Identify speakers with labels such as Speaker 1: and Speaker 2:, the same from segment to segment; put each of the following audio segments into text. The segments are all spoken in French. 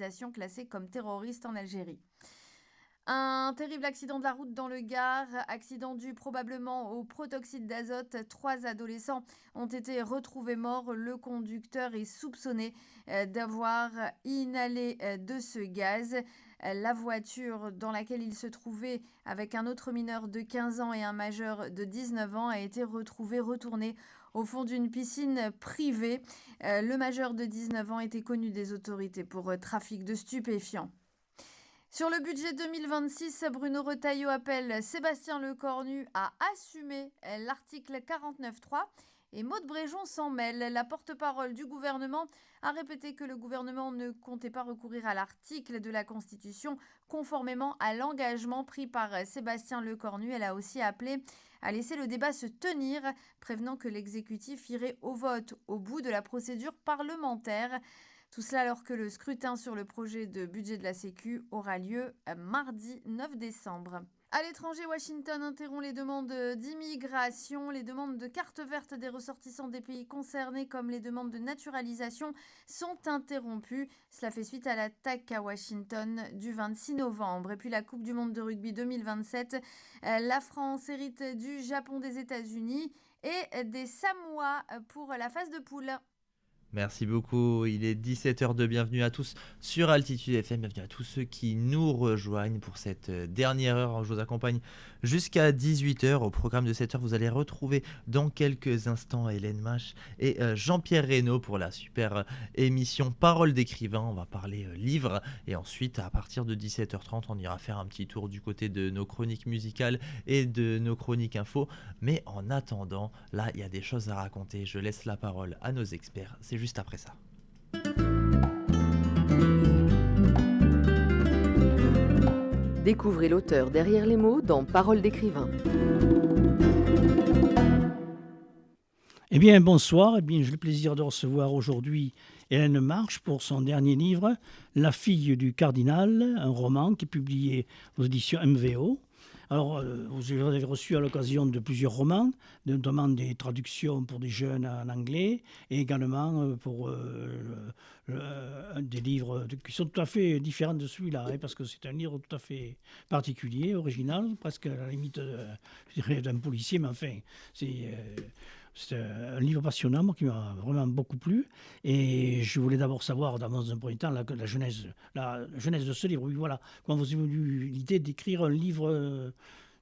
Speaker 1: organisation classée comme terroriste en Algérie. Un terrible accident de la route dans le Gard, accident dû probablement au protoxyde d'azote. 3 adolescents ont été retrouvés morts. Le conducteur est soupçonné d'avoir inhalé de ce gaz. La voiture dans laquelle il se trouvait avec un autre mineur de 15 ans et un majeur de 19 ans a été retrouvée retournée au fond d'une piscine privée. Le majeur de 19 ans était connu des autorités pour trafic de stupéfiants. Sur le budget 2026, Bruno Retailleau appelle Sébastien Lecornu à assumer l'article 49.3 et Maud Bréjon s'en mêle. La porte-parole du gouvernement a répété que le gouvernement ne comptait pas recourir à l'article de la Constitution conformément à l'engagement pris par Sébastien Lecornu. Elle a aussi appelé à laisser le débat se tenir, prévenant que l'exécutif irait au vote au bout de la procédure parlementaire. Tout cela alors que le scrutin sur le projet de budget de la Sécu aura lieu mardi 9 décembre. À l'étranger, Washington interrompt les demandes d'immigration. Les demandes de carte verte des ressortissants des pays concernés comme les demandes de naturalisation sont interrompues. Cela fait suite à l'attaque à Washington du 26 novembre. Et puis la Coupe du monde de rugby 2027. La France hérite du Japon, des États-Unis et des Samoa pour la phase de poule.
Speaker 2: Merci beaucoup, il est 17h02, bienvenue à tous sur Altitude FM, bienvenue à tous ceux qui nous rejoignent pour cette dernière heure. Je vous accompagne jusqu'à 18h. Au programme de cette heure, vous allez retrouver dans quelques instants Hélène Mache et Jean-Pierre Reynaud pour la super émission Parole d'écrivain. On va parler livres et ensuite à partir de 17h30, on ira faire un petit tour du côté de nos chroniques musicales et de nos chroniques info. Mais en attendant, là, il y a des choses à raconter. Je laisse la parole à nos experts. C'est juste après ça.
Speaker 3: Découvrez l'auteur derrière les mots dans Parole d'écrivain.
Speaker 4: Eh bien, bonsoir. Eh bien, j'ai le plaisir de recevoir aujourd'hui Hélène Marche pour son dernier livre, La fille du cardinal, un roman qui est publié aux éditions MVO. Alors, vous avez reçu à l'occasion de plusieurs romans, notamment des traductions pour des jeunes en anglais, et également pour des livres qui sont tout à fait différents de celui-là, parce que c'est un livre tout à fait particulier, original, presque à la limite je dirais, d'un policier, mais enfin, c'est un livre passionnant, moi, qui m'a vraiment beaucoup plu. Et je voulais d'abord savoir, dans un premier temps, la genèse de ce livre. Oui, voilà. Comment vous avez eu l'idée d'écrire un livre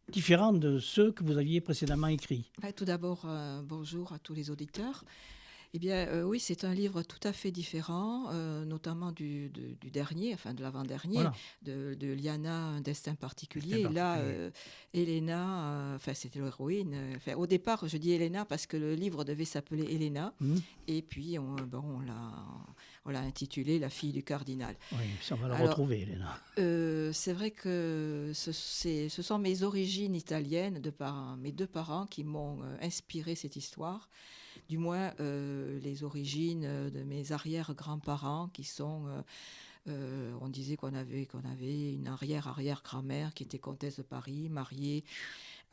Speaker 4: différent de ceux que vous aviez précédemment écrits?
Speaker 5: Tout d'abord, bonjour à tous les auditeurs. Eh bien, oui, c'est un livre tout à fait différent, notamment du dernier, enfin de l'avant-dernier,
Speaker 4: Voilà.
Speaker 5: de Liana, Un destin particulier. Et là, Elena, c'était l'héroïne. Au départ, je dis Elena parce que le livre devait s'appeler Elena. Et puis, on l'a intitulé La fille du cardinal.
Speaker 4: Oui, ça va la retrouver, Elena.
Speaker 5: C'est vrai que ce sont mes origines italiennes, de par mes deux parents, qui m'ont inspiré cette histoire. Du moins les origines de mes arrière-grands-parents qui sont... on disait qu'on avait une arrière-arrière-grand-mère qui était comtesse de Paris, mariée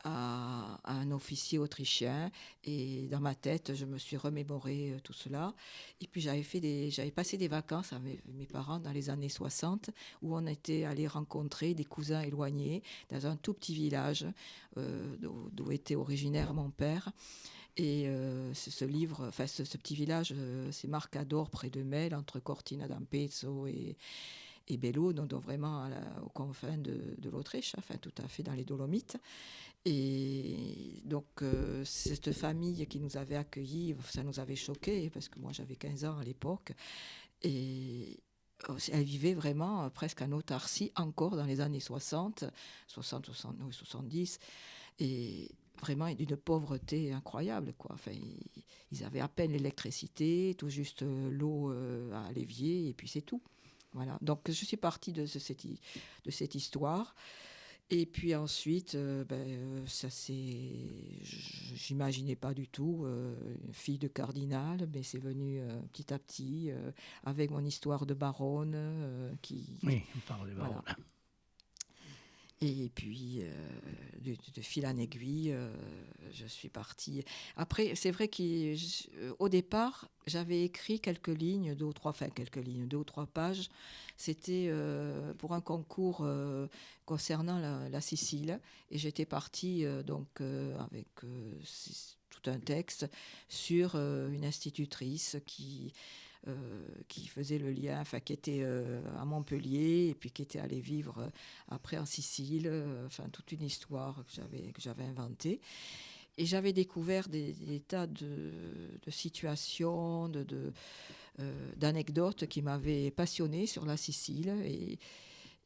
Speaker 5: à un officier autrichien. Et dans ma tête, je me suis remémoré tout cela. Et puis j'avais passé des vacances avec mes parents dans les années 60, où on était allé rencontrer des cousins éloignés dans un tout petit village d'où était originaire mon père. Et ce livre, ce petit village, c'est Marcador, près de Mel, entre Cortina d'Ampezzo et Bello, donc vraiment aux confins de l'Autriche, tout à fait dans les Dolomites. Et donc, cette famille qui nous avait accueillis, ça nous avait choqués, parce que moi j'avais 15 ans à l'époque. Et elle vivait vraiment presque en autarcie, encore dans les années 60, 70. Et vraiment d'une pauvreté incroyable, quoi. Ils avaient à peine l'électricité, tout juste l'eau à l'évier, et puis c'est tout. Voilà. Donc je suis partie de cette histoire. Et puis ensuite, j'imaginais pas du tout une fille de cardinal, mais c'est venu petit à petit avec mon histoire de baronne
Speaker 4: Oui, on parle de baronne.
Speaker 5: Voilà. Et puis, de fil en aiguille, je suis partie. Après, c'est vrai qu'au départ, j'avais écrit quelques lignes, deux ou trois pages. C'était pour un concours concernant la Sicile. Et j'étais partie avec tout un texte sur une institutrice qui faisait le lien, enfin qui était à Montpellier et puis qui était allée vivre après en Sicile, enfin toute une histoire que j'avais inventée. Et j'avais découvert des tas de situations, d'anecdotes qui m'avaient passionnée sur la Sicile.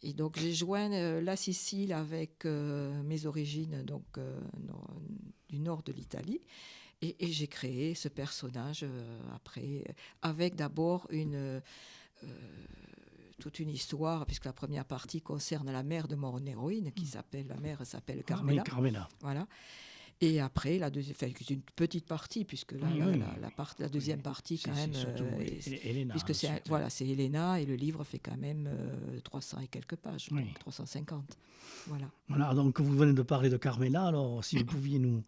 Speaker 5: Et donc j'ai joint la Sicile avec mes origines du nord de l'Italie. Et j'ai créé ce personnage après, avec d'abord toute une histoire, puisque la première partie concerne la mère de mon héroïne, la mère s'appelle Carmela.
Speaker 4: Oui, Carmela.
Speaker 5: Voilà. Et après, c'est une petite partie, puisque là,
Speaker 4: Oui.
Speaker 5: la deuxième partie, quand même,
Speaker 4: surtout Elena.
Speaker 5: puisque c'est Elena, et le livre fait quand même 300 et quelques pages, donc 350. Voilà.
Speaker 4: Voilà, donc vous venez de parler de Carmela, alors si vous pouviez nous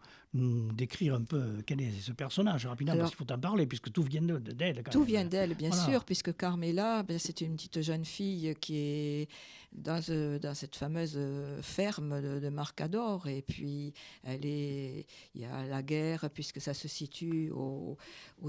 Speaker 4: décrire un peu quel est ce personnage rapidement, parce qu'il faut en parler, puisque tout vient d'elle.
Speaker 5: Tout vient d'elle, bien
Speaker 4: Voilà.
Speaker 5: sûr, puisque Carmela, c'est une petite jeune fille qui est dans cette fameuse ferme de Marcador, et puis il y a la guerre, puisque ça se situe au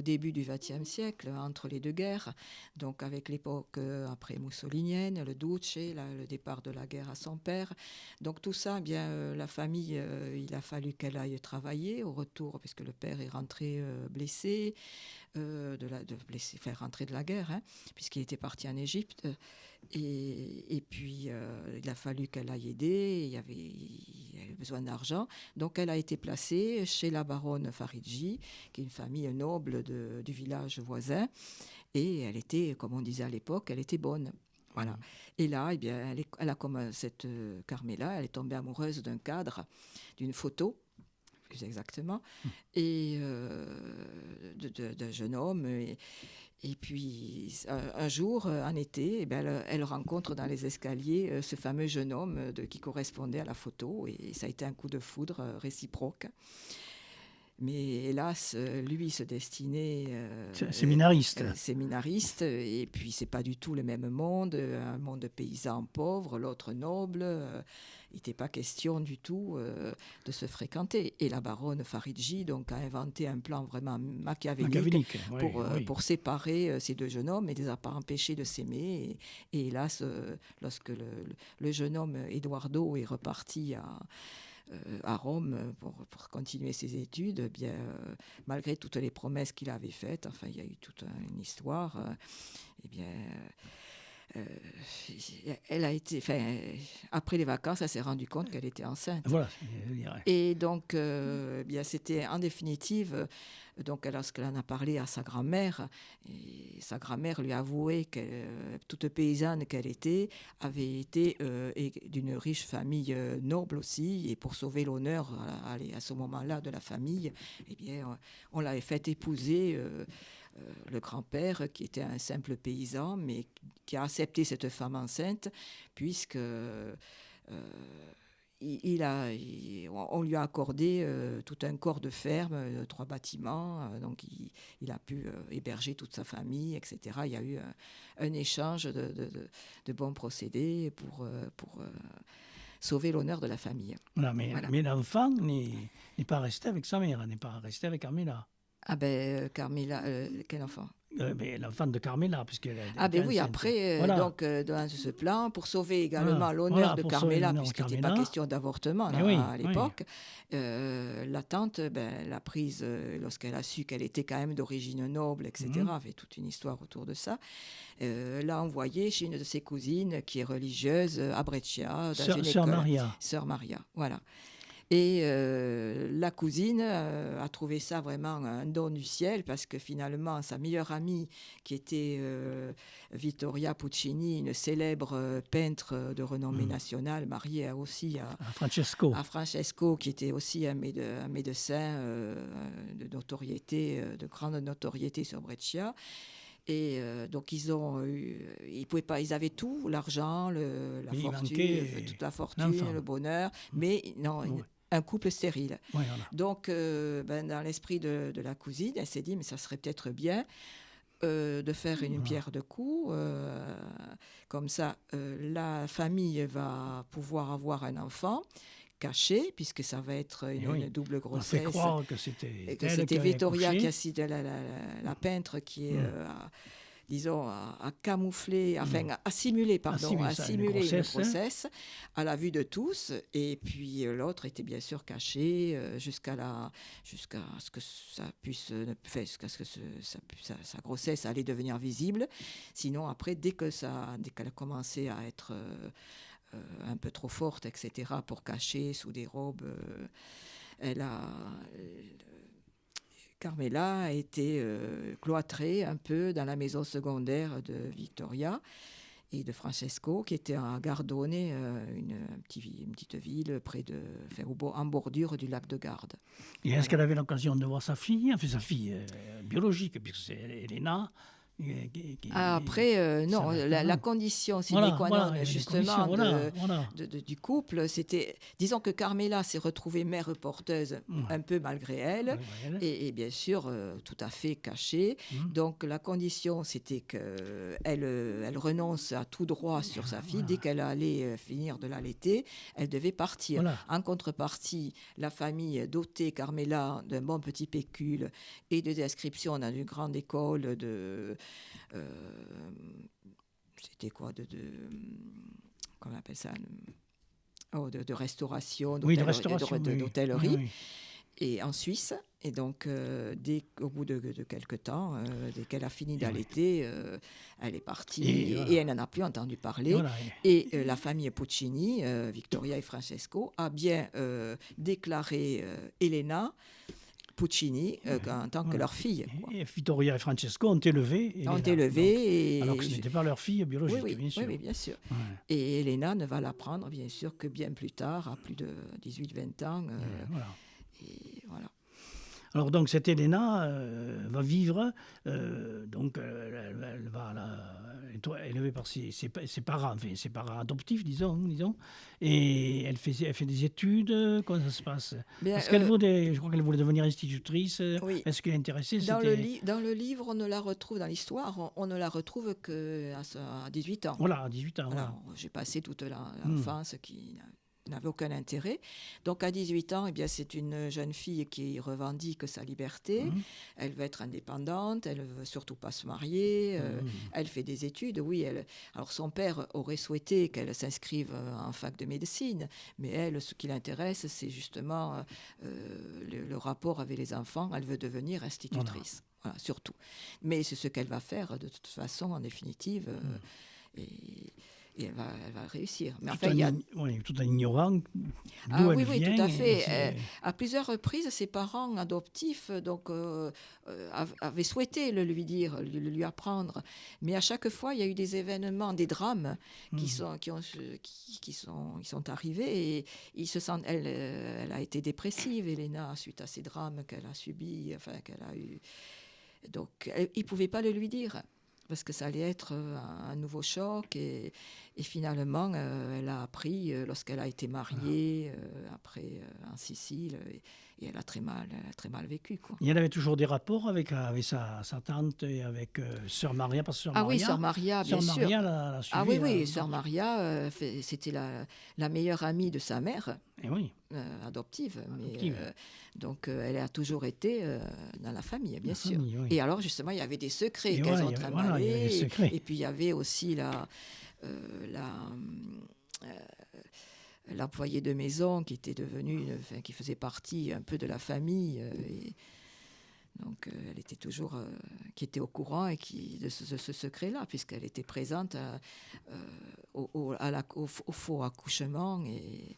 Speaker 5: début du XXe siècle, entre les deux guerres, donc avec l'époque après mussolinienne, le Duce, le départ de la guerre à son père. Donc tout ça, la famille, il a fallu qu'elle aille travailler au retour, puisque le père est rentré blessé, rentré de la guerre, hein, puisqu'il était parti en Égypte. Et puis, il a fallu qu'elle aille aider, il avait besoin d'argent. Donc, elle a été placée chez la baronne Faridji, qui est une famille noble du village voisin. Et elle était, comme on disait à l'époque, elle était bonne. Voilà. Et là, elle a comme cette Carmela, elle est tombée amoureuse d'un cadre, d'une photo, plus exactement, et d'un jeune homme. Et puis, un jour, en été, elle rencontre dans les escaliers ce fameux jeune homme qui correspondait à la photo. Et ça a été un coup de foudre réciproque. Mais hélas, lui se destinait séminariste, et puis c'est pas du tout le même monde, un monde paysan pauvre, l'autre noble. Il n'était pas question du tout de se fréquenter. Et la baronne Faridji donc a inventé un plan vraiment machiavélique pour séparer ces deux jeunes hommes, et ne les a pas empêchés de s'aimer. Et hélas, lorsque le jeune homme Eduardo est reparti à Rome pour continuer ses études, malgré toutes les promesses qu'il avait faites, enfin il y a eu toute une histoire, elle a été, après les vacances, elle s'est rendue compte qu'elle était enceinte.
Speaker 4: Voilà.
Speaker 5: Et donc, c'était en définitive, donc lorsqu'elle en a parlé à sa grand-mère, et sa grand-mère lui a avoué que toute paysanne qu'elle était avait été d'une riche famille noble aussi, et pour sauver l'honneur à ce moment-là de la famille, on l'avait fait épouser. Le grand-père, qui était un simple paysan, mais qui a accepté cette femme enceinte, puisque on lui a accordé tout un corps de ferme, 3 bâtiments, donc il a pu héberger toute sa famille, etc. Il y a eu un échange de bons procédés pour sauver l'honneur de la famille.
Speaker 4: Voilà, mais l'enfant n'est pas resté avec sa mère, n'est pas resté avec Carmela.
Speaker 5: Carmela, quel enfant?
Speaker 4: L'enfant de Carmela, puisqu'elle
Speaker 5: oui, après, voilà. Donc dans ce plan, pour sauver également l'honneur de Carmela, puisqu'il n'était pas question d'avortement à l'époque, la tante l'a prise lorsqu'elle a su qu'elle était quand même d'origine noble, etc., avait toute une histoire autour de ça, l'a envoyée chez une de ses cousines qui est religieuse à Brescia, dans une école. Sœur Maria, voilà. Et la cousine a trouvé ça vraiment un don du ciel, parce que finalement, sa meilleure amie, qui était Vittoria Puccini, une célèbre peintre de renommée nationale, mariée aussi à Francesco, qui était aussi un médecin de grande notoriété sur Brescia, Et donc ils pouvaient pas, ils avaient tout, l'argent, la
Speaker 4: Mais il
Speaker 5: fortune,
Speaker 4: manquait
Speaker 5: toute la fortune,
Speaker 4: l'enfant.
Speaker 5: le bonheur, mais non,
Speaker 4: Ouais.
Speaker 5: un couple stérile.
Speaker 4: Ouais, voilà.
Speaker 5: Donc, dans l'esprit de la cousine, elle s'est dit, mais ça serait peut-être bien de faire une pierre de coups. Comme ça, la famille va pouvoir avoir un enfant caché, puisque ça va être une double
Speaker 4: On fait
Speaker 5: grossesse.
Speaker 4: croire que c'était
Speaker 5: Et que
Speaker 4: elle
Speaker 5: c'était
Speaker 4: qui avait
Speaker 5: Vittoria
Speaker 4: accouché.
Speaker 5: la peintre qui est, disons, à camoufler, enfin à simuler, pardon, à simuler une grossesse à la vue de tous. Et puis l'autre était bien sûr caché jusqu'à ce que ça puisse, jusqu'à ce que sa grossesse allait devenir visible. Sinon, après, dès qu'elle a commencé à être un peu trop forte, etc., pour cacher sous des robes, Carmela a été cloîtrée un peu dans la maison secondaire de Victoria et de Francesco, qui était à Gardone, une petite ville en bordure du lac de Garde.
Speaker 4: Et est-ce qu'elle avait l'occasion de voir sa fille, enfin sa fille biologique, puisque c'est Elena?
Speaker 5: Après, non, la condition sine qua non, justement, du couple, c'était, disons que Carmela s'est retrouvée mère porteuse un peu malgré elle, et bien sûr, tout à fait cachée. Donc la condition, c'était qu'elle renonce à tout droit sur sa fille. Dès qu'elle allait finir de l'allaiter, elle devait partir. En contrepartie, la famille dotait Carmela d'un bon petit pécule et de inscriptions dans une grande école c'était quoi comment on appelle ça, de restauration, d'hôtellerie, et en Suisse. Et donc au bout de quelques temps, dès qu'elle a fini d'allaiter, elle est partie et elle n'en a plus entendu parler. Et la famille Puccini, Victoria et Francesco, a bien déclaré Elena Puccini en tant que leur fille.
Speaker 4: Et Vittoria et Francesco ont élevé.
Speaker 5: Alors
Speaker 4: que ce n'était pas leur fille biologique, bien sûr.
Speaker 5: Oui, bien sûr. Ouais. Et Elena ne va l'apprendre, bien sûr, que bien plus tard, à plus de 18-20 ans. Et voilà.
Speaker 4: Alors donc cette Elena va vivre, donc elle va être élevée par ses parents, enfin ses parents adoptifs, disons, et elle fait des études. Comment ça se passe? Parce qu'elle je crois qu'elle voulait devenir institutrice. Oui. Est-ce qu'elle est intéressée?
Speaker 5: Dans le livre, on ne la retrouve, dans l'histoire, on ne la retrouve qu'à 18 ans.
Speaker 4: Voilà, à 18 ans.
Speaker 5: Alors, j'ai passé toute l'enfance qui n'avait aucun intérêt. Donc à 18 ans, eh bien, c'est une jeune fille qui revendique sa liberté. Elle veut être indépendante, elle ne veut surtout pas se marier, elle fait des études. Oui, alors son père aurait souhaité qu'elle s'inscrive en fac de médecine, mais elle, ce qui l'intéresse, c'est justement le rapport avec les enfants. Elle veut devenir institutrice, voilà, surtout. Mais c'est ce qu'elle va faire de toute façon, en définitive. Et elle va réussir. Mais
Speaker 4: tout en ignorant d'où elle vient.
Speaker 5: Oui, tout à fait. À plusieurs reprises, ses parents adoptifs avaient souhaité le lui dire, le lui apprendre. Mais à chaque fois, il y a eu des événements, des drames qui sont arrivés. Et elle a été dépressive, Elena, suite à ces drames qu'elle a subis, qu'elle a eu. Donc, il ne pouvait pas le lui dire, parce que ça allait être un nouveau choc. Et finalement, elle a appris lorsqu'elle a été mariée, après en Sicile, et elle a très mal vécu, quoi.
Speaker 4: Et elle avait toujours des rapports avec sa tante et avec Sœur Maria, parce que Sœur Maria...
Speaker 5: Ah oui, Sœur Maria, bien sûr.
Speaker 4: Maria l'a suivie.
Speaker 5: Ah oui, Sœur Maria, c'était la meilleure amie de sa mère, adoptive. Donc, elle a toujours été dans la famille, bien sûr. Et alors, justement, il y avait des secrets qu'elles ont tramallés. Et puis, il y avait aussi l'employée de maison qui était qui faisait partie un peu de la famille. Donc, elle était toujours, qui était au courant de ce secret-là, puisqu'elle était présente au faux accouchement. Et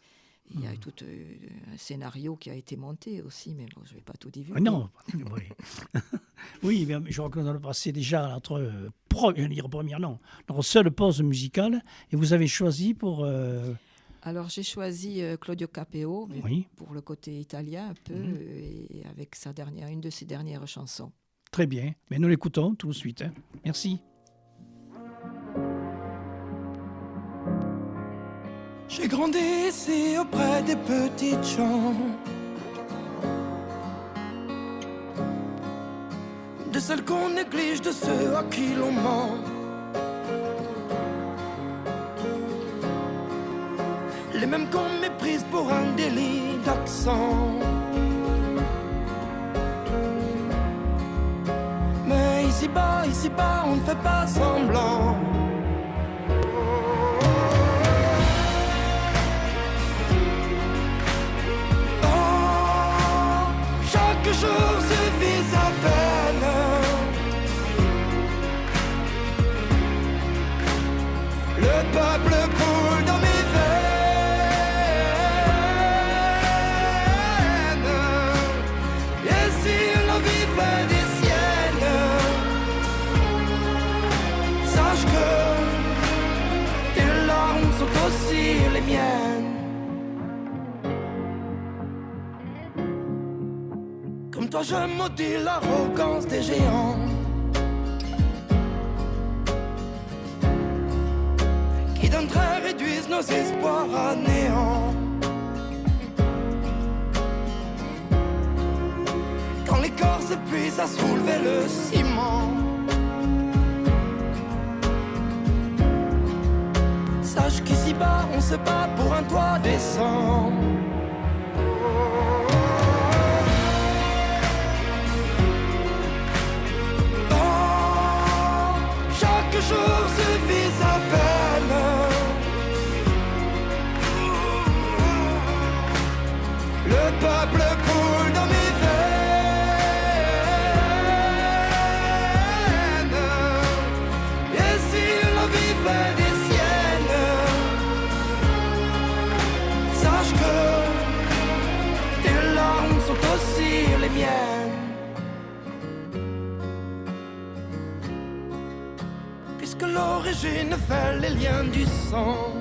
Speaker 5: il y a eu tout un scénario qui a été monté aussi, mais bon, je ne vais pas tout divulguer.
Speaker 4: Non, oui. Oui, mais je crois qu'on a passé déjà notre seule pause musicale, et vous avez choisi pour...
Speaker 5: Alors, j'ai choisi Claudio Capeo, pour le côté italien un peu, et avec une de ses dernières chansons.
Speaker 4: Très bien. Mais nous l'écoutons tout de suite. Hein. Merci.
Speaker 6: J'ai grandi ici auprès des petites gens, de celles qu'on néglige, de ceux à qui l'on ment. Les mêmes qu'on méprise pour un délit d'accent. Mais ici-bas, on ne fait pas semblant. Chaque jour suffit à peine. Le peuple coule dans mes veines. Et si la vie fait des siennes, sache que tes larmes sont aussi les miennes. Comme toi je maudis l'arrogance des géants qui d'un trait réduisent nos espoirs à néant. Quand les corps s'épuisent à soulever le ciment, sache qu'ici-bas on se bat pour un toit décent. Chaque jour suffit à peine. Le peuple coule dans mes veines. Et si la vie fait des siennes, sache que tes larmes sont aussi les miennes. Que l'origine fait les liens du sang,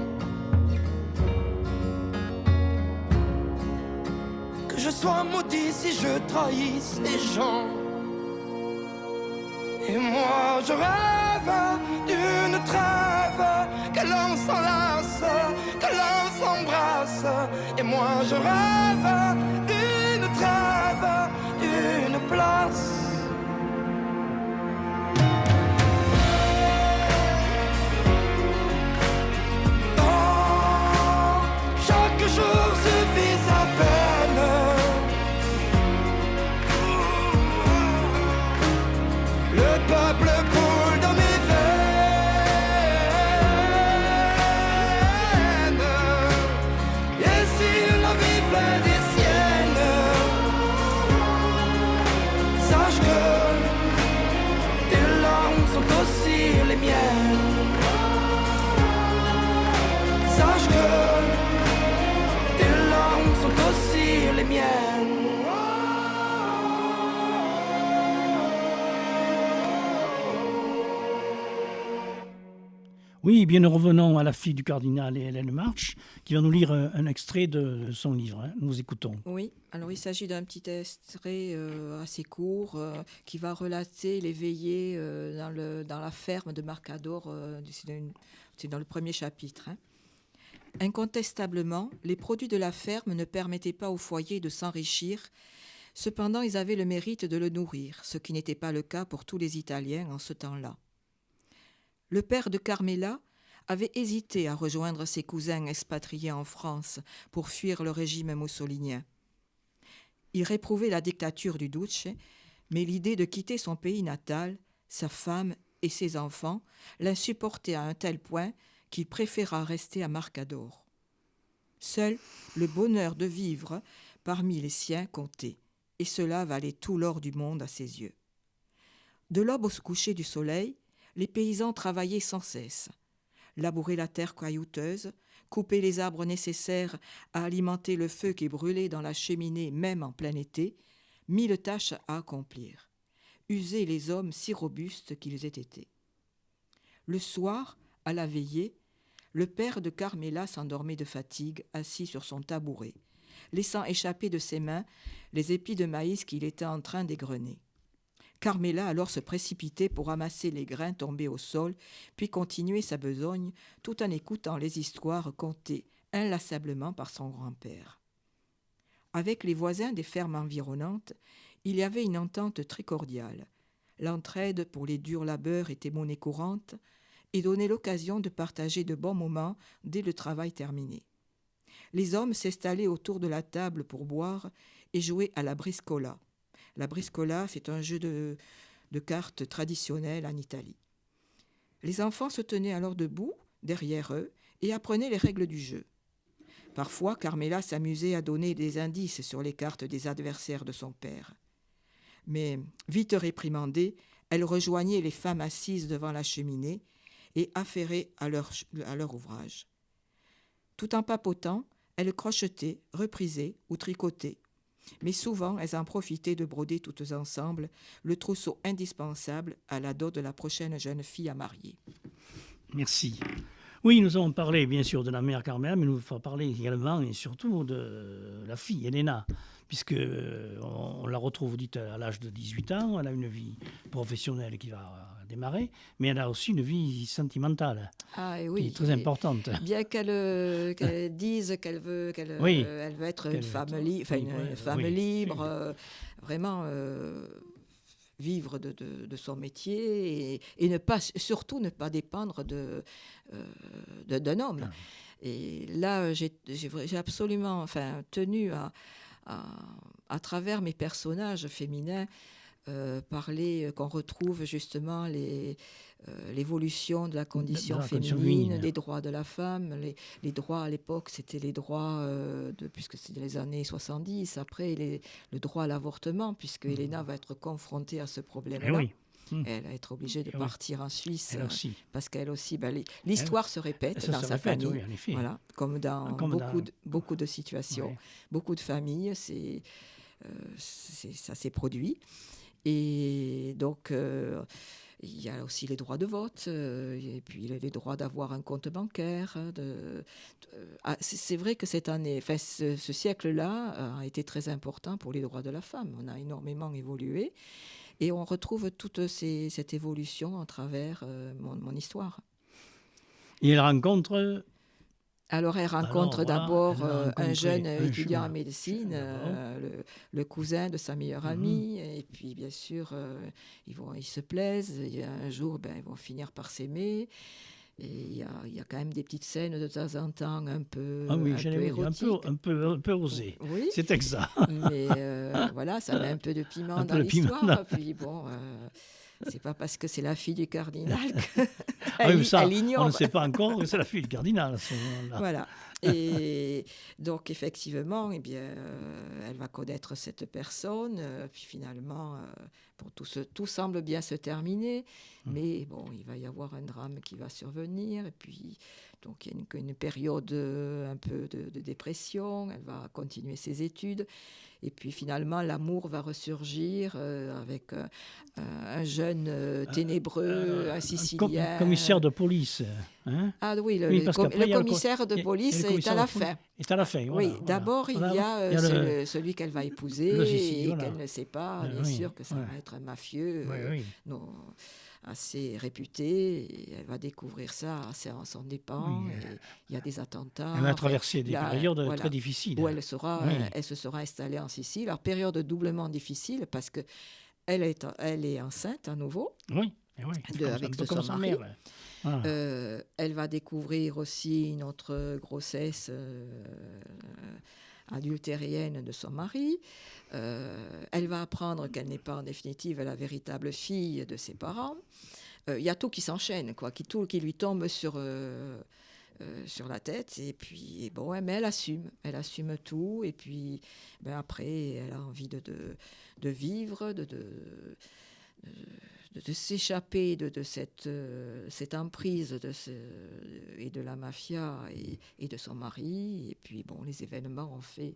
Speaker 6: que je sois maudit si je trahisse les gens. Et moi je rêve d'une trêve, que l'on s'enlace, que l'on s'embrasse. Et moi je rêve d'une trêve, d'une place. Chaque jour suffit à peine. Le peuple coule dans mes veines. Et si la vie fait des siennes, sache que tes larmes sont aussi les miennes. Sache que sont aussi les miennes.
Speaker 4: Oui, bien nous revenons à la fille du cardinal et Hélène March, qui va nous lire un extrait de son livre. Hein. Nous écoutons.
Speaker 5: Oui, alors il s'agit d'un petit extrait assez court qui va relater les veillées dans la ferme de Marcador. C'est dans le premier chapitre. Hein. Incontestablement, les produits de la ferme ne permettaient pas au foyer de s'enrichir. Cependant, ils avaient le mérite de le nourrir, ce qui n'était pas le cas pour tous les Italiens en ce temps-là. Le père de Carmela avait hésité à rejoindre ses cousins expatriés en France pour fuir le régime mussolinien. Il réprouvait la dictature du Duce, mais l'idée de quitter son pays natal, sa femme et ses enfants l'insupportait à un tel point qu'il préféra rester à Marcador. Seul le bonheur de vivre parmi les siens comptait, et cela valait tout l'or du monde à ses yeux. De l'aube au coucher du soleil, les paysans travaillaient sans cesse. Labourer la terre caillouteuse, couper les arbres nécessaires à alimenter le feu qui brûlait dans la cheminée même en plein été, 1000 tâches à accomplir. Usaient les hommes si robustes qu'ils étaient. Le soir, à la veillée, le père de Carmela s'endormait de fatigue, assis sur son tabouret, laissant échapper de ses mains les épis de maïs qu'il était en train d'égrener. Carmela alors se précipitait pour ramasser les grains tombés au sol, puis continuer sa besogne tout en écoutant les histoires contées inlassablement par son grand-père. Avec les voisins des fermes environnantes, il y avait une entente très cordiale. L'entraide pour les durs labeurs était monnaie courante et donnait l'occasion de partager de bons moments dès le travail terminé. Les hommes s'installaient autour de la table pour boire et jouer à la briscola. La briscola, c'est un jeu de cartes traditionnel en Italie. Les enfants se tenaient alors debout, derrière eux, et apprenaient les règles du jeu. Parfois, Carmela s'amusait à donner des indices sur les cartes des adversaires de son père. Mais, vite réprimandée, elle rejoignait les femmes assises devant la cheminée et affairait à leur ouvrage. Tout en papotant, elles crochetaient, reprisaient ou tricotaient. Mais souvent, elles en profitaient de broder toutes ensemble le trousseau indispensable à la dot de la prochaine jeune fille à marier.
Speaker 4: Merci. Oui, nous avons parlé bien sûr de la mère Carmela, mais nous allons parler également et surtout de la fille, Elena, puisque on la retrouve dite à l'âge de 18 ans, elle a une vie professionnelle qui va démarrer, mais elle a aussi une vie sentimentale qui est très importante.
Speaker 5: Bien qu'elle dise qu'elle veut être une femme libre, vraiment vivre de son métier et surtout ne pas dépendre d'un homme. Et là, j'ai absolument tenu à travers mes personnages féminins, parler qu'on retrouve justement l'évolution de la condition féminine, des droits de la femme. Les droits à l'époque, c'était les droits, puisque c'était les années 70, après le droit à l'avortement, puisque Elena va être confrontée à ce problème-là. Elle va être obligée de partir en Suisse parce qu'elle aussi, l'histoire se répète dans sa famille, oui, en effet. Voilà, comme dans beaucoup de situations, beaucoup de familles, ça s'est produit. Et donc, il y a aussi les droits de vote, et puis les droits d'avoir un compte bancaire. C'est vrai que cette année, ce siècle-là a été très important pour les droits de la femme. On a énormément évolué. Et on retrouve toute cette évolution à travers mon histoire.
Speaker 4: Et elle rencontre...
Speaker 5: Alors, elle rencontre d'abord un jeune étudiant en médecine, le cousin de sa meilleure amie. Et puis, bien sûr, ils se plaisent. Et un jour, ils vont finir par s'aimer. Et il y a quand même des petites scènes de temps en temps un peu érotiques.
Speaker 4: Un peu osées. Oui. C'est exact.
Speaker 5: Mais voilà, ça met un peu de piment dans l'histoire. Puis bon... c'est pas parce que c'est la fille du cardinal qu'elle ignore.
Speaker 4: On ne sait pas encore que c'est la fille du cardinal à ce moment-là.
Speaker 5: Voilà. Et donc, effectivement, elle va connaître cette personne. Puis finalement, tout semble bien se terminer. Mais bon, il va y avoir un drame qui va survenir. Et puis, donc, il y a une période un peu de dépression. Elle va continuer ses études. Et puis finalement, l'amour va ressurgir avec un jeune ténébreux, un Sicilien.
Speaker 4: Commissaire de police.
Speaker 5: Hein? Ah oui, le commissaire de police est à la fin.
Speaker 4: Est à la fin, voilà,
Speaker 5: oui, d'abord, il y a celui qu'elle va épouser et qu'elle ne sait pas, bien sûr, que ça va être un mafieux assez réputé. Et elle va découvrir ça assez en son dépens. Il y a des attentats.
Speaker 4: Elle va traverser des périodes très difficiles.
Speaker 5: Où elle se sera installée en Sicile. Alors, période doublement difficile parce que elle est enceinte à nouveau.
Speaker 4: Oui,
Speaker 5: avec son mari. Voilà. Elle va découvrir aussi une autre grossesse adultérienne de son mari. Elle va apprendre qu'elle n'est pas en définitive la véritable fille de ses parents. Il y a tout qui s'enchaîne, tout qui lui tombe sur la tête. Et puis, mais elle assume tout. Et puis, après, elle a envie de vivre, de s'échapper de cette emprise et de la mafia et de son mari. Et puis, les événements ont fait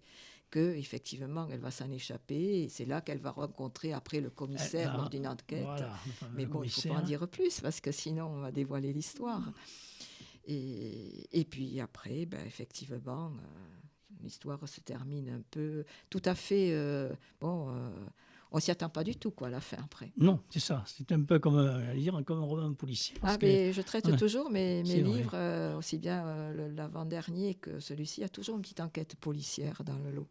Speaker 5: qu'effectivement, elle va s'en échapper. Et c'est là qu'elle va rencontrer après le commissaire lors d'une enquête. Voilà, mais il ne faut pas en dire plus, parce que sinon, on va dévoiler l'histoire. Et puis après, effectivement, l'histoire se termine un peu... Tout à fait... On s'y attend pas du tout, quoi, à la fin, après.
Speaker 4: Non, c'est ça. C'est un peu comme, comme un roman policier. Parce que-
Speaker 5: Mais je traite
Speaker 4: Ouais.
Speaker 5: toujours mes
Speaker 4: C'est vrai.
Speaker 5: livres, aussi bien l'avant-dernier que celui-ci, il y a toujours une petite enquête policière dans le lot.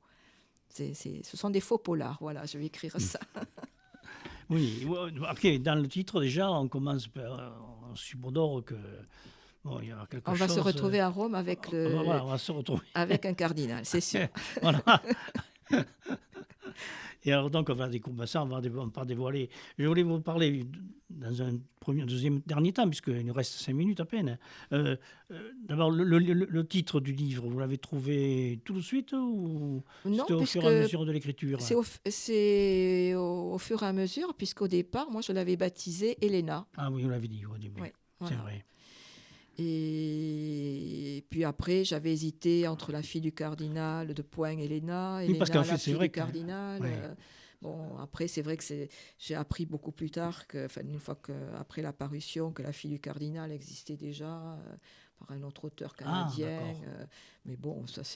Speaker 5: Ce sont des faux polars, voilà, je vais écrire ça.
Speaker 4: Oui, ok, dans le titre, déjà, on commence on subodore que. Bon, il y a quelque
Speaker 5: On
Speaker 4: chose.
Speaker 5: va se retrouver à Rome avec,
Speaker 4: Voilà, on va se retrouver.
Speaker 5: avec un cardinal, c'est sûr.
Speaker 4: Voilà. Et alors, donc, on va découvrir ça, on va pas dévoiler. Je voulais vous parler dans un dernier temps, puisqu'il nous reste 5 minutes à peine. D'abord, le titre du livre, vous l'avez trouvé tout de suite ou
Speaker 5: Non,
Speaker 4: c'était au fur et à mesure de l'écriture?
Speaker 5: C'est au fur et à mesure, puisqu'au départ, moi, je l'avais baptisé Elena.
Speaker 4: Ah oui, vous l'avez dit au début.
Speaker 5: Oui,
Speaker 4: C'est
Speaker 5: voilà.
Speaker 4: vrai.
Speaker 5: Et puis après, j'avais hésité entre la fille du cardinal de Point, Elena,
Speaker 4: Oui, parce qu'en fait,
Speaker 5: la
Speaker 4: c'est
Speaker 5: fille
Speaker 4: vrai
Speaker 5: du cardinal.
Speaker 4: ouais.
Speaker 5: Bon, après, c'est vrai que j'ai appris beaucoup plus tard, une fois après la parution, que la fille du cardinal existait déjà par un autre auteur canadien.
Speaker 4: d'accord.
Speaker 5: Mais bon, ça n'a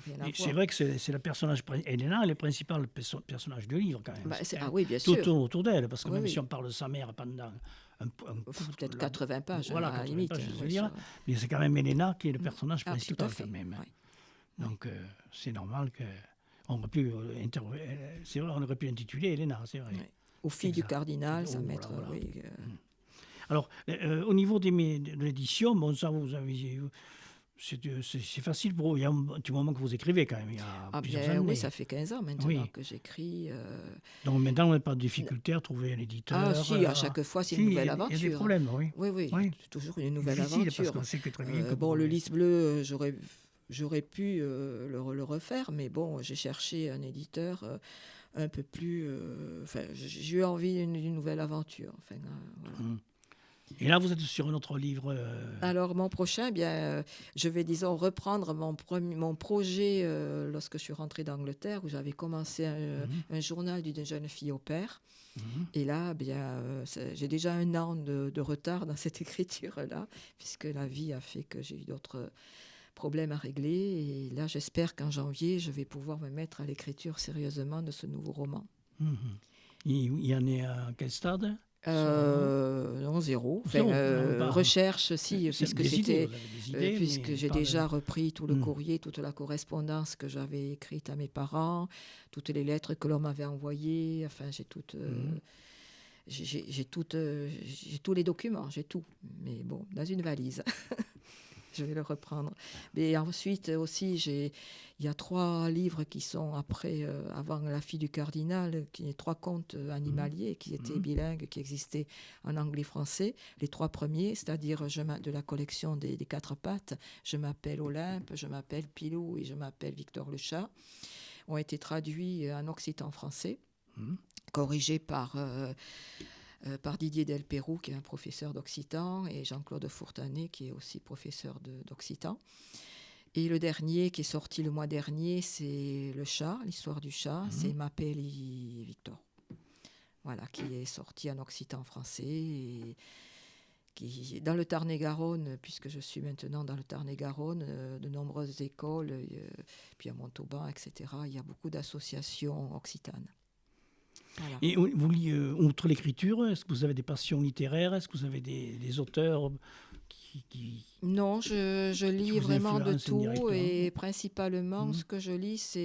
Speaker 5: rien à
Speaker 4: Et
Speaker 5: voir.
Speaker 4: c'est vrai que c'est le personnage. Elena est le principal personnage du livre, quand même.
Speaker 5: Oui, bien
Speaker 4: Tout
Speaker 5: sûr.
Speaker 4: tourne autour d'elle, parce que
Speaker 5: Oui,
Speaker 4: même
Speaker 5: oui.
Speaker 4: si on parle de sa mère pendant
Speaker 5: Peut-être 80 pages,
Speaker 4: voilà,
Speaker 5: à la
Speaker 4: 80
Speaker 5: limite.
Speaker 4: pages, je veux
Speaker 5: oui,
Speaker 4: dire.
Speaker 5: ça-
Speaker 4: Mais c'est quand même Elena qui est le personnage
Speaker 5: Ah, tout
Speaker 4: principal,
Speaker 5: à fait.
Speaker 4: quand même.
Speaker 5: oui.
Speaker 4: Donc, c'est normal que. On aurait pu, c'est vrai, on aurait pu intituler Elena, c'est vrai.
Speaker 5: Oui. Aux filles du
Speaker 4: Exact.
Speaker 5: cardinal, ça
Speaker 4: Oh,
Speaker 5: mettre.
Speaker 4: voilà.
Speaker 5: Oui,
Speaker 4: Alors, au niveau de l'édition, bon, ça, vous avez. C'est facile pour vous. Il y a un petit moment que vous écrivez, quand même. Il y a plusieurs
Speaker 5: bien,
Speaker 4: années.
Speaker 5: oui, ça fait 15 ans maintenant
Speaker 4: Oui.
Speaker 5: que j'écris.
Speaker 4: Donc, maintenant, on n'a pas de difficulté à trouver un éditeur.
Speaker 5: Ah, si, à chaque fois, c'est une nouvelle aventure.
Speaker 4: Il y a des problèmes, oui.
Speaker 5: Oui,
Speaker 4: Oui.
Speaker 5: c'est toujours une nouvelle
Speaker 4: Difficile, parce
Speaker 5: aventure.
Speaker 4: qu'on sait que très bien que
Speaker 5: Bon,
Speaker 4: vous-
Speaker 5: le lys bleu, j'aurais pu le refaire, mais bon, j'ai cherché un éditeur un peu plus. J'ai eu envie d'une nouvelle aventure. Voilà.
Speaker 4: Et là, vous êtes sur un autre livre.
Speaker 5: Alors, mon prochain, je vais, disons, reprendre mon projet lorsque je suis rentrée d'Angleterre, où j'avais commencé un journal d'une jeune fille au père. Et là, j'ai déjà 1 an de retard dans cette écriture-là, puisque la vie a fait que j'ai eu d'autres problèmes à régler. Et là, j'espère qu'en janvier, je vais pouvoir me mettre à l'écriture sérieusement de ce nouveau roman.
Speaker 4: Il y en est à quel stade?
Speaker 5: Non, zéro.
Speaker 4: Zéro, pas-
Speaker 5: Recherche, si,
Speaker 4: C'est
Speaker 5: puisque
Speaker 4: des idées,
Speaker 5: c'était,
Speaker 4: vous avez des idées,
Speaker 5: puisque
Speaker 4: mais
Speaker 5: j'ai
Speaker 4: pas de-
Speaker 5: déjà repris tout le courrier, toute la correspondance que j'avais écrite à mes parents, toutes les lettres que l'on m'avait envoyées. Enfin, j'ai toutes, j'ai tous les documents, j'ai tout. Mais bon, dans une valise. Je vais le reprendre. Mais ensuite aussi, il y a 3 livres qui sont avant La fille du cardinal, qui est 3 contes animaliers qui étaient bilingues, qui existaient en anglais-français. Les 3 premiers, c'est-à-dire de la collection des 4 pattes, Je m'appelle Olympe, Je m'appelle Pilou et Je m'appelle Victor le chat, ont été traduits en occitan-français, corrigés par Didier Delperroux, qui est un professeur d'occitan, et Jean-Claude Fourtanet, qui est aussi professeur d'occitan. Et le dernier, qui est sorti le mois dernier, c'est Le chat, l'histoire du chat, c'est M'appelle Victor. Voilà, qui est sorti en occitan français, et qui, dans le Tarn-et-Garonne, puisque je suis maintenant dans le Tarn-et-Garonne, de nombreuses écoles, puis à Montauban, etc., il y a beaucoup d'associations occitanes. Voilà.
Speaker 4: Et vous, outre l'écriture, est-ce que vous avez des passions littéraires? Est-ce que vous avez des auteurs qui...
Speaker 5: Non, je lis
Speaker 4: vous
Speaker 5: vraiment de
Speaker 4: influencent
Speaker 5: tout,
Speaker 4: directement?
Speaker 5: et principalement ce que je lis,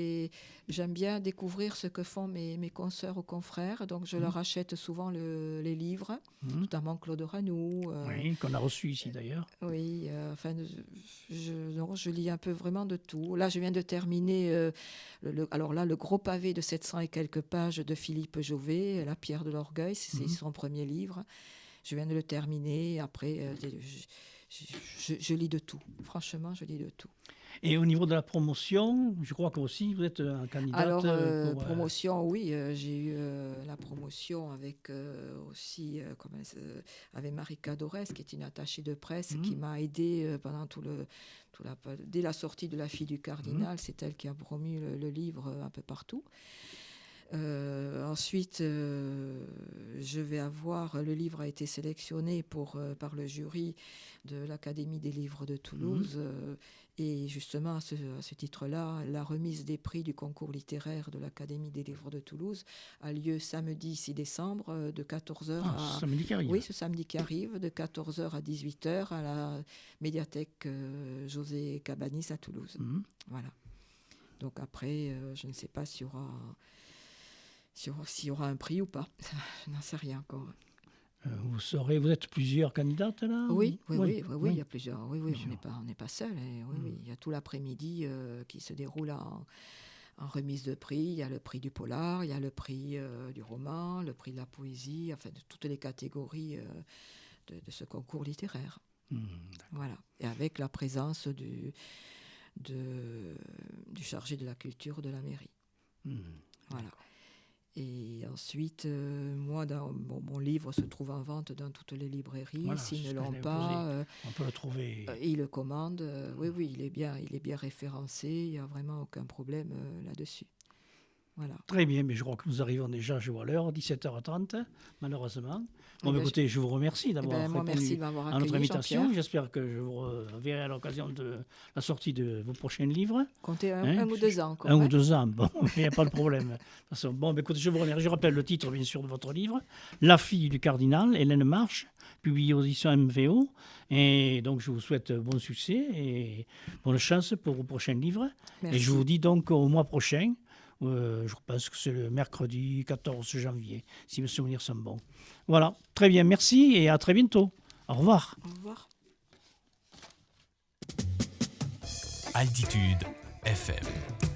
Speaker 5: j'aime bien découvrir ce que font mes consoeurs ou confrères, donc je leur achète souvent les livres, notamment Claude Ranoux.
Speaker 4: Oui, qu'on a reçu ici d'ailleurs.
Speaker 5: Oui, je lis un peu vraiment de tout. Là, je viens de terminer, le gros pavé de 700 et quelques pages de Philippe Jauvet, La pierre de l'orgueil, c'est son premier livre. Je viens de le terminer. Après, je lis de tout. Franchement, je lis de tout.
Speaker 4: Et au niveau de la promotion, je crois que aussi vous êtes un candidat.
Speaker 5: Alors, promotion, oui, j'ai eu la promotion avec aussi avec Marika Dorès, qui est une attachée de presse, qui m'a aidée pendant dès la sortie de La fille du cardinal. C'est elle qui a promu le livre un peu partout. Ensuite, je vais avoir... Le livre a été sélectionné par le jury de l'Académie des livres de Toulouse. Et justement, à ce titre-là, la remise des prix du concours littéraire de l'Académie des livres de Toulouse a lieu samedi 6 décembre de 14h à...
Speaker 4: Samedi qui arrive.
Speaker 5: Oui, ce samedi qui arrive, de 14h à 18h à la médiathèque José Cabanis à Toulouse. Voilà. Donc après, je ne sais pas s'il y aura un prix ou pas. Je n'en sais rien encore.
Speaker 4: Vous êtes plusieurs candidates là?
Speaker 5: Oui, il y a plusieurs. Oui, on n'est pas seul. Il y a tout l'après-midi qui se déroule en remise de prix. Il y a le prix du polar, il y a le prix du roman, le prix de la poésie, enfin de toutes les catégories de ce concours littéraire. Voilà. Et avec la présence du chargé de la culture de la mairie. Voilà. Et ensuite, moi, mon livre se trouve en vente dans toutes les librairies.
Speaker 4: Voilà,
Speaker 5: s'ils ne l'ont pas,
Speaker 4: on peut le trouver.
Speaker 5: Ils le commandent. Oui, il est bien référencé. Il n'y a vraiment aucun problème là-dessus. Voilà.
Speaker 4: Très bien, mais je crois que nous arrivons déjà, je vois l'heure, 17h30, malheureusement. Bon, écoutez, je vous remercie d'avoir répondu à notre invitation. J'espère que je vous reverrai à l'occasion de la sortie de vos prochains livres.
Speaker 5: Comptez un ou 2 ans.
Speaker 4: Un ou 2 ans, bon, il n'y a pas de problème. Bon, écoutez, je vous remercie. Je rappelle le titre, bien sûr, de votre livre, La fille du cardinal, Hélène Marche, publié aux éditions MVO. Et donc, je vous souhaite bon succès et bonne chance pour vos prochains livres.
Speaker 5: Merci.
Speaker 4: Et je vous dis donc au mois prochain. Je pense que c'est le mercredi 14 janvier, si mes souvenirs sont bons. Voilà, très bien, merci et à très bientôt. Au revoir.
Speaker 5: Au revoir.
Speaker 7: Altitude FM.